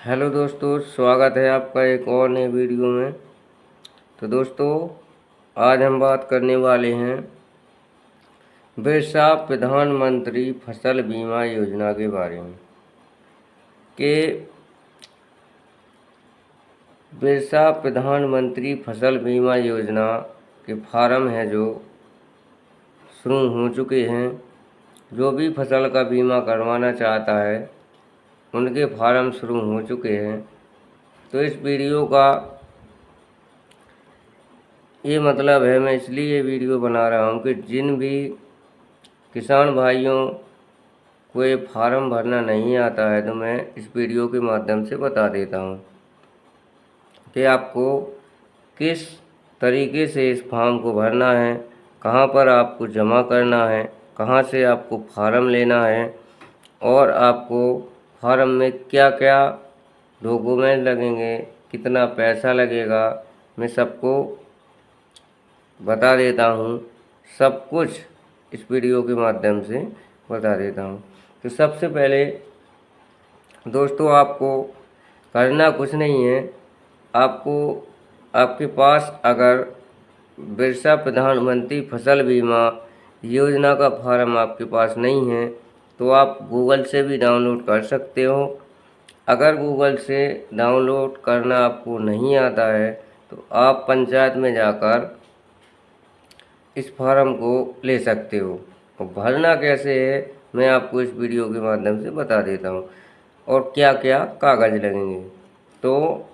Hello दोस्तों, स्वागत है आपका एक और नए वीडियो में। तो दोस्तों, आज हम बात करने वाले हैं बिरसा प्रधानमंत्री फसल बीमा योजना के बारे में कि बिरसा प्रधानमंत्री फसल बीमा योजना के फार्म हैं जो शुरू हो चुके हैं। जो भी फसल का बीमा करवाना चाहता है उनके फार्म शुरू हो चुके हैं। तो इस वीडियो का ये मतलब है, मैं इसलिए ये वीडियो बना रहा हूँ कि जिन भी किसान भाइयों को ये फार्म भरना नहीं आता है तो मैं इस वीडियो के माध्यम से बता देता हूँ कि आपको किस तरीके से इस फॉर्म को भरना है, कहाँ पर आपको जमा करना है, कहाँ से आपको फार्म लेना है और आपको फार्म में क्या क्या डॉक्यूमेंट लगेंगे, कितना पैसा लगेगा, मैं सबको बता देता हूँ। सब कुछ इस वीडियो के माध्यम से बता देता हूँ। तो सबसे पहले दोस्तों, आपको करना कुछ नहीं है। आपके पास अगर बिरसा प्रधानमंत्री फसल बीमा योजना का फार्म आपके पास नहीं है तो आप गूगल से भी डाउनलोड कर सकते हो। अगर गूगल से डाउनलोड करना आपको नहीं आता है तो आप पंचायत में जाकर इस फार्म को ले सकते हो। और भरना कैसे है मैं आपको इस वीडियो के माध्यम से बता देता हूँ और क्या क्या कागज़ लगेंगे। तो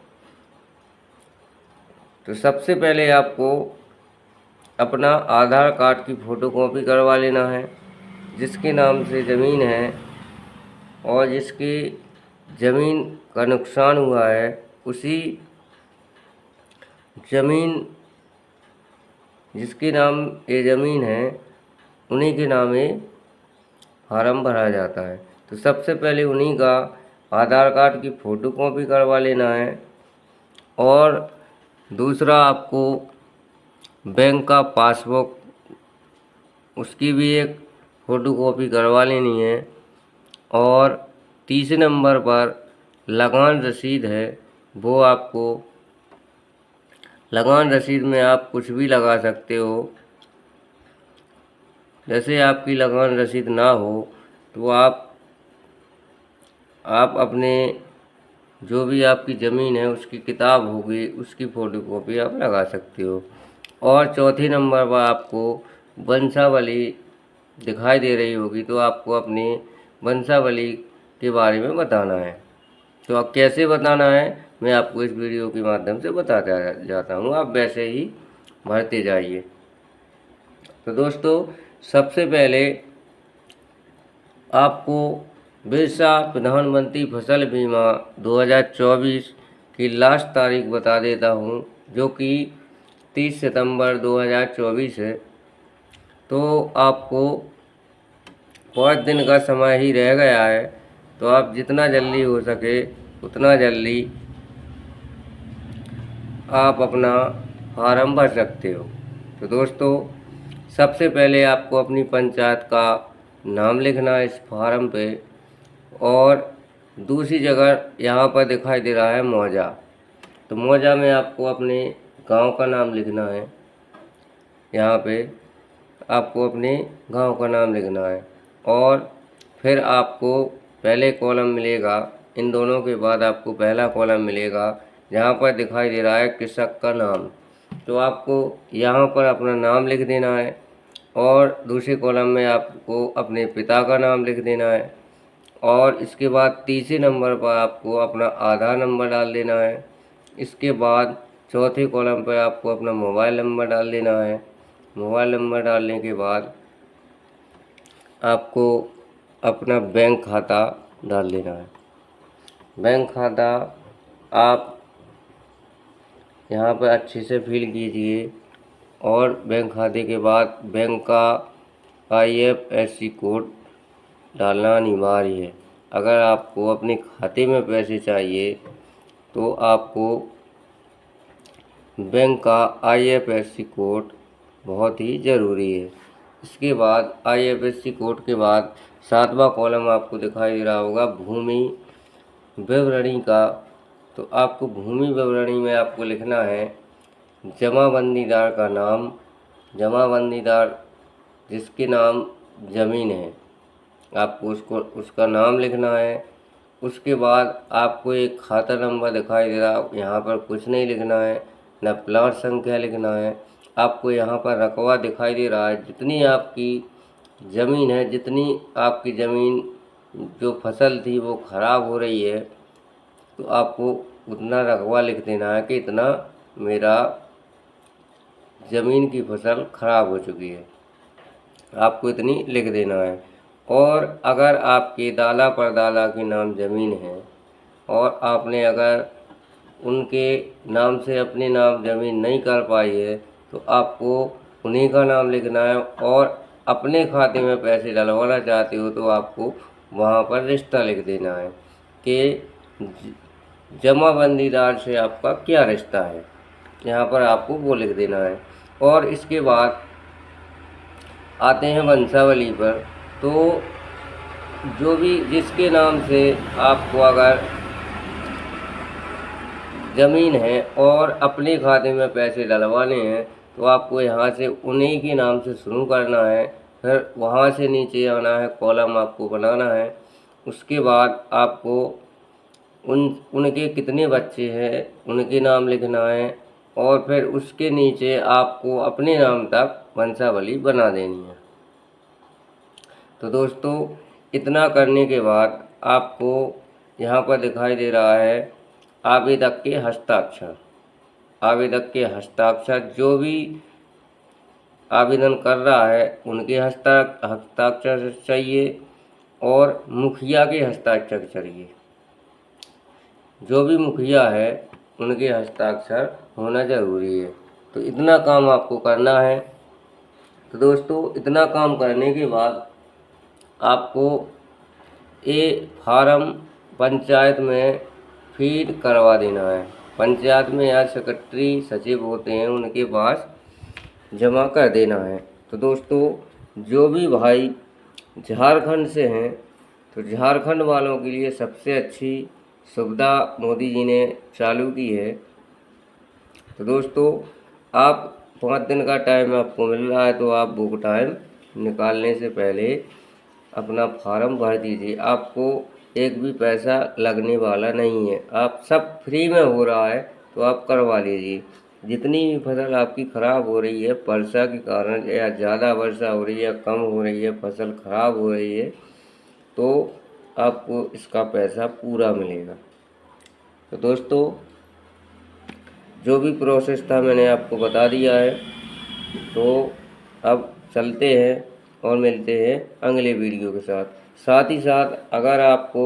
सबसे पहले आपको अपना आधार कार्ड की फ़ोटोकॉपी करवा लेना है। जिसके नाम से ज़मीन है और जिसकी ज़मीन का नुकसान हुआ है उसी ज़मीन जिसके नाम ये ज़मीन है उन्हीं के नाम ये फार्म भरा जाता है। तो सबसे पहले उन्हीं का आधार कार्ड की फ़ोटोकॉपी करवा लेना है और दूसरा आपको बैंक का पासबुक, उसकी भी एक फ़ोटोकॉपी करवा लेनी है। और तीसरे नंबर पर लगान रसीद है, वो आपको लगान रसीद में आप कुछ भी लगा सकते हो। जैसे आपकी लगान रसीद ना हो तो आप अपने जो भी आपकी ज़मीन है उसकी किताब होगी, उसकी फ़ोटोकॉपी आप लगा सकते हो। और चौथे नंबर पर आपको वंशावली दिखाई दे रही होगी, तो आपको अपनी वंशावली के बारे में बताना है। तो अब कैसे बताना है मैं आपको इस वीडियो के माध्यम से बताता जाता हूँ, आप वैसे ही भरते जाइए। तो दोस्तों, सबसे पहले आपको बिरसा प्रधानमंत्री फसल बीमा 2024 की लास्ट तारीख बता देता हूँ, जो कि 30 सितंबर 2024 है। तो आपको 5 दिन का समय ही रह गया है, तो आप जितना जल्दी हो सके उतना जल्दी आप अपना फार्म भर सकते हो। तो दोस्तों, सबसे पहले आपको अपनी पंचायत का नाम लिखना है इस फार्म पे और दूसरी जगह यहाँ पर दिखाई दे रहा है मौजा, तो मौजा में आपको अपने गांव का नाम लिखना है। यहाँ पे आपको अपने गांव का नाम लिखना है और फिर आपको पहले कॉलम मिलेगा, इन दोनों के बाद आपको पहला कॉलम मिलेगा जहाँ पर दिखाई दे रहा है कृषक का नाम। तो आपको यहाँ पर अपना नाम लिख देना है और दूसरे कॉलम में आपको अपने पिता का नाम लिख देना है और इसके बाद तीसरे नंबर पर आपको अपना आधार नंबर डाल देना है। इसके बाद चौथे कॉलम पर आपको अपना मोबाइल नंबर डाल देना है। मोबाइल नंबर डालने के बाद आपको अपना बैंक खाता डाल देना है। बैंक खाता आप यहाँ पर अच्छे से फिल कीजिए और बैंक खाते के बाद बैंक का IFSC कोड डालना अनिवार्य है। अगर आपको अपने खाते में पैसे चाहिए तो आपको बैंक का IFSC कोड बहुत ही ज़रूरी है। इसके बाद IFSC कोड के बाद 7वां कॉलम आपको दिखाई दे रहा होगा भूमि विवरणी का, तो आपको भूमि विवरणी में आपको लिखना है जमाबंदीदार का नाम, जमाबंदीदार जिसके नाम ज़मीन है, आपको उसका नाम लिखना है। उसके बाद आपको एक खाता नंबर दिखाई दे रहा है, यहाँ पर कुछ नहीं लिखना है, न प्लाट संख्या लिखना है। आपको यहाँ पर रकबा दिखाई दे रहा है, जितनी आपकी ज़मीन है, जितनी आपकी ज़मीन जो फसल थी वो ख़राब हो रही है, तो आपको उतना रकबा लिख देना है कि इतना मेरा ज़मीन की फसल ख़राब हो चुकी है, आपको इतनी लिख देना है। और अगर आपके दादा परदादा के नाम ज़मीन है और आपने अगर उनके नाम से अपने नाम ज़मीन नहीं कर पाई है, तो आपको उन्हीं का नाम लिखना है। और अपने खाते में पैसे डलवाना चाहते हो तो आपको वहाँ पर रिश्ता लिख देना है कि जमाबंदीदार से आपका क्या रिश्ता है, यहाँ पर आपको वो लिख देना है। और इसके बाद आते हैं वंशावली पर। तो जो भी जिसके नाम से आपको अगर ज़मीन है और अपने खाते में पैसे डलवाने हैं, तो आपको यहाँ से उन्हीं के नाम से शुरू करना है, फिर वहाँ से नीचे आना है, कॉलम आपको बनाना है। उसके बाद आपको उनके कितने बच्चे हैं उनके नाम लिखना है, और फिर उसके नीचे आपको अपने नाम तक वंशावली बना देनी है। तो दोस्तों, इतना करने के बाद आपको यहाँ पर दिखाई दे रहा है आवेदक के हस्ताक्षर। आवेदक के हस्ताक्षर, जो भी आवेदन कर रहा है उनके हस्ताक्षर चाहिए और मुखिया के हस्ताक्षर चाहिए। जो भी मुखिया है उनके हस्ताक्षर होना ज़रूरी है। तो इतना काम आपको करना है। तो दोस्तों, इतना काम करने के बाद आपको ये फार्म पंचायत में फीड करवा देना है। पंचायत में या सेक्रेटरी सचिव होते हैं उनके पास जमा कर देना है। तो दोस्तों, जो भी भाई झारखंड से हैं, तो झारखंड वालों के लिए सबसे अच्छी सुविधा मोदी जी ने चालू की है। तो दोस्तों, आप 5 दिन का टाइम आपको मिल रहा है, तो आप वो टाइम निकालने से पहले अपना फार्म भर दीजिए। आपको एक भी पैसा लगने वाला नहीं है, आप सब फ्री में हो रहा है, तो आप करवा लीजिए। जितनी भी फसल आपकी ख़राब हो रही है वर्षा के कारण, या ज़्यादा वर्षा हो रही है, कम हो रही है, फसल ख़राब हो रही है, तो आपको इसका पैसा पूरा मिलेगा। तो दोस्तों, जो भी प्रोसेस था मैंने आपको बता दिया है। तो अब चलते हैं और मिलते हैं अगले वीडियो के साथ। साथ ही साथ अगर आपको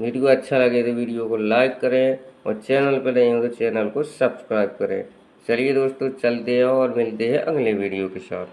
वीडियो अच्छा लगे तो वीडियो को लाइक करें, और चैनल पर नए हो तो चैनल को सब्सक्राइब करें। चलिए दोस्तों, चलते हैं और मिलते हैं अगले वीडियो के साथ।